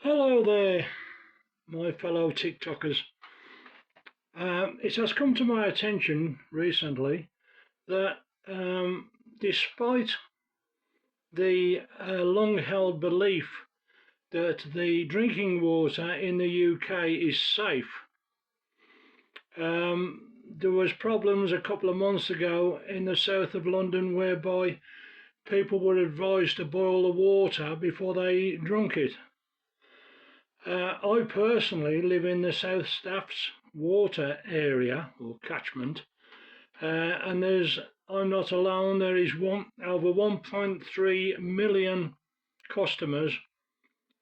Hello there, my fellow TikTokers. It has come to my attention recently that despite the long-held belief that the drinking water in the UK is safe, there was problems a couple of months ago in the south of London whereby people were advised to boil the water before they drunk it. I personally live in the South Staffs water area or catchment, and I'm not alone. There is over 1.3 million customers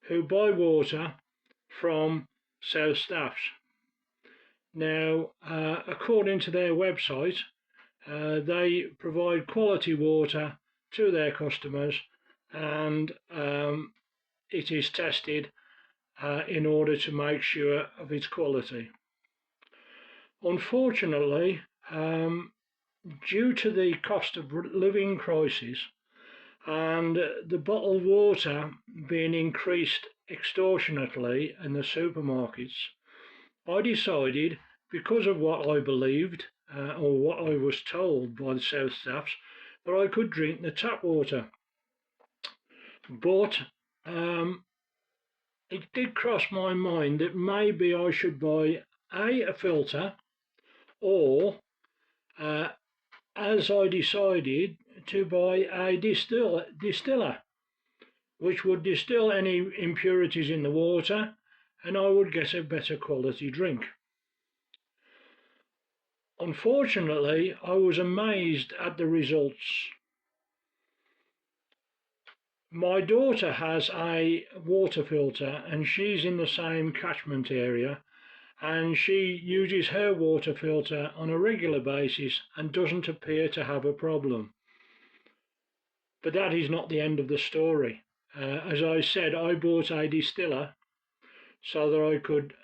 who buy water from South Staffs. Now, according to their website, they provide quality water to their customers, and it is tested in order to make sure of its quality. Unfortunately, due to the cost of living crisis and the bottled water being increased extortionately in the supermarkets, I decided, because of what I believed or what I was told by the South Staffs, that I could drink the tap water. But it did cross my mind that maybe I should buy a filter, or as I decided, to buy a distiller, which would distill any impurities in the water, and I would get a better quality drink. Unfortunately, I was amazed at the results. My daughter has a water filter and she's in the same catchment area, and she uses her water filter on a regular basis and doesn't appear to have a problem. But that is not the end of the story. As I said, I bought a distiller so that I could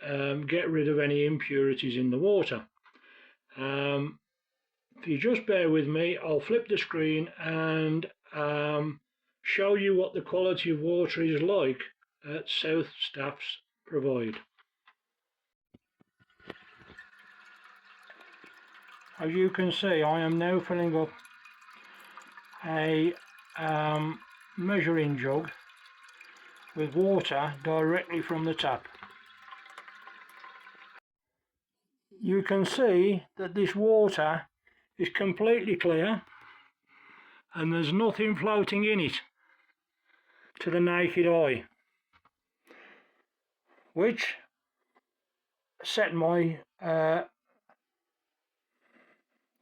get rid of any impurities in the water. If you just bear with me, I'll flip the screen and show you what the quality of water is like at South Staffs provide. As you can see, I am now filling up a measuring jug with water directly from the tap. You can see that this water is completely clear and there's nothing floating in it to the naked eye, which set my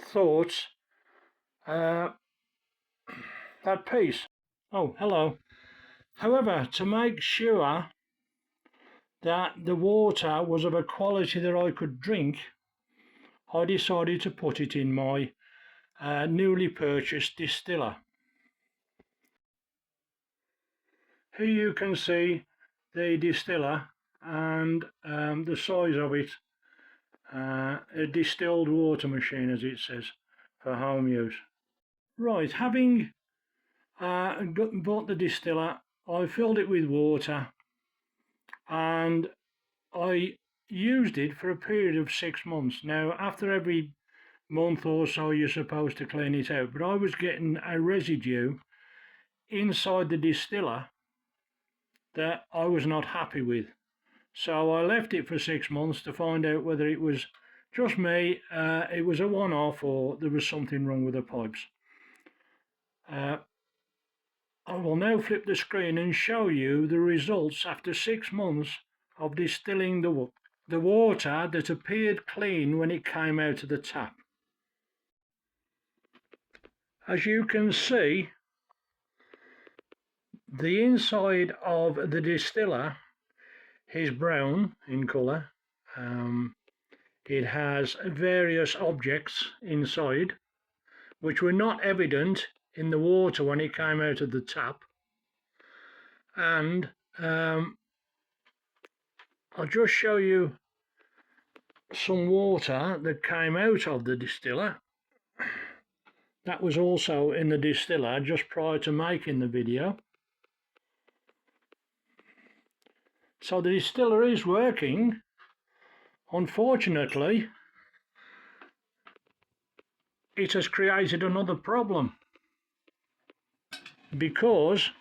thoughts at peace. Oh, hello. However, to make sure that the water was of a quality that I could drink, I decided to put it in my newly purchased distiller. Here you can see the distiller and the size of it, a distilled water machine, as it says, for home use. Right, having bought the distiller, I filled it with water and I used it for a period of 6 months. Now, after every month or so you're supposed to clean it out, but I was getting a residue inside the distiller that I was not happy with. So I left it for 6 months to find out whether it was just me, it was a one-off, or there was something wrong with the pipes. I will now flip the screen and show you the results after 6 months of distilling the water that appeared clean when it came out of the tap. As you can see, the inside of the distiller is brown in colour. It has various objects inside which were not evident in the water when it came out of the tap, and I'll just show you some water that came out of the distiller that was also in the distiller just prior to making the video. So the distiller is working. Unfortunately, it has created another problem, because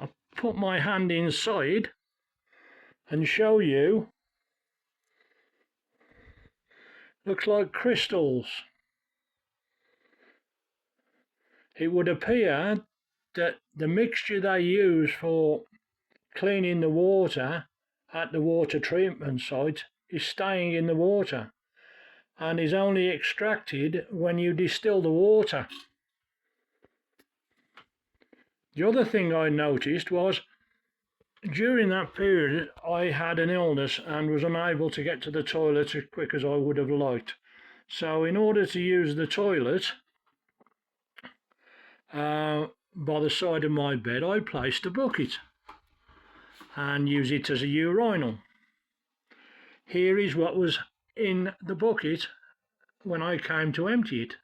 I put my hand inside and show you. Looks like crystals. It would appear that the mixture they use for cleaning the water at the water treatment site is staying in the water and is only extracted when you distill the water. The other thing I noticed was, during that period I had an illness and was unable to get to the toilet as quick as I would have liked. So in order to use the toilet by the side of my bed, I placed a bucket and used it as a urinal. Here is what was in the bucket when I came to empty it.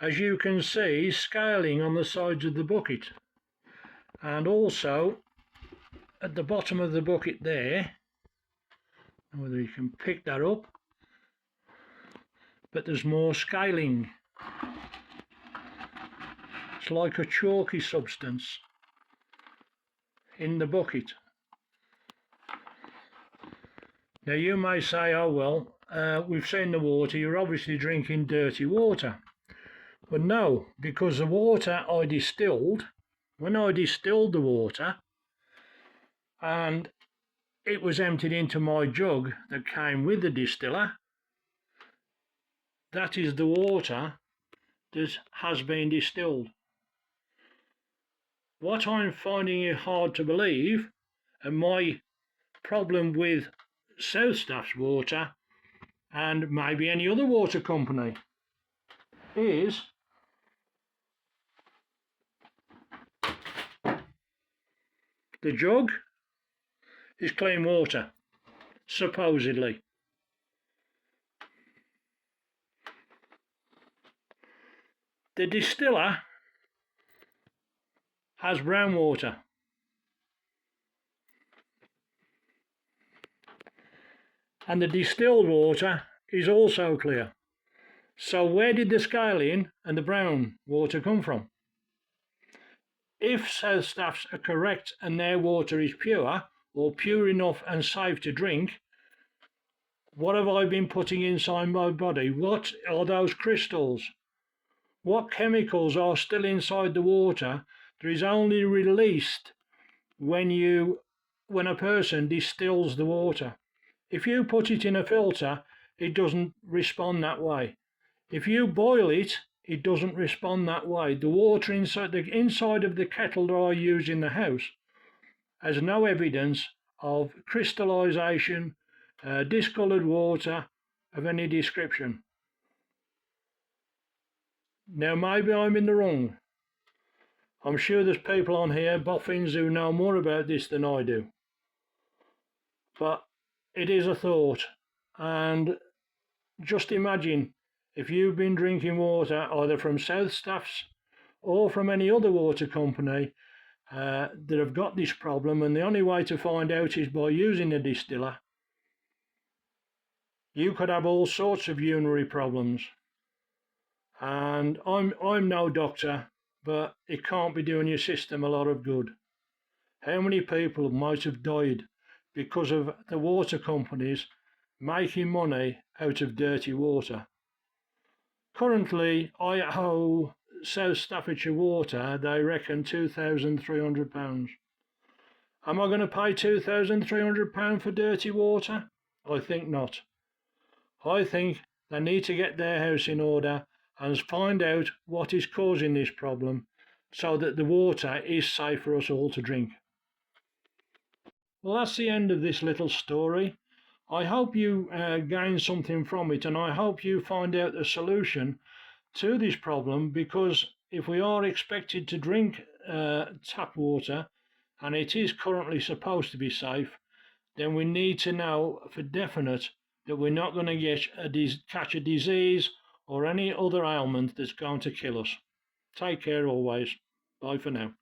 As you can see, scaling on the sides of the bucket, and also at the bottom of the bucket there, whether you can pick that up, but there's more scaling. It's like a chalky substance in the bucket. Now you may say, oh well, we've seen the water, you're obviously drinking dirty water. But no, because the water I distilled, when I distilled the water and it was emptied into my jug that came with the distiller, that is the water that has been distilled. What I'm finding it hard to believe, and my problem with South Staff's water and maybe any other water company, is the jug is clean water, supposedly. The distiller has brown water. And the distilled water is also clear. So where did the scaling and the brown water come from? If South Staffs are correct and their water is pure, or pure enough and safe to drink, what have I been putting inside my body? What are those crystals? What chemicals are still inside the water that is only released when a person distills the water? If you put it in a filter, it doesn't respond that way. If you boil it, it doesn't respond that way. The water inside of the kettle that I use in the house has no evidence of crystallization, discoloured water of any description. Now maybe I'm in the wrong. I'm sure there's people on here, boffins, who know more about this than I do. But it is a thought, and just imagine if you've been drinking water either from South Staffs or from any other water company that have got this problem, and the only way to find out is by using a distiller. You could have all sorts of urinary problems, and I'm no doctor, but it can't be doing your system a lot of good. How many people might have died because of the water companies making money out of dirty water? Currently, I owe South Staffordshire Water, they reckon £2,300. Am I going to pay £2,300 for dirty water? I think not. I think they need to get their house in order and find out what is causing this problem so that the water is safe for us all to drink. Well, that's the end of this little story. I hope you gain something from it, and I hope you find out a solution to this problem, because if we are expected to drink tap water, and it is currently supposed to be safe, then we need to know for definite that we're not going to catch a disease or any other ailment that's going to kill us. Take care always. Bye for now.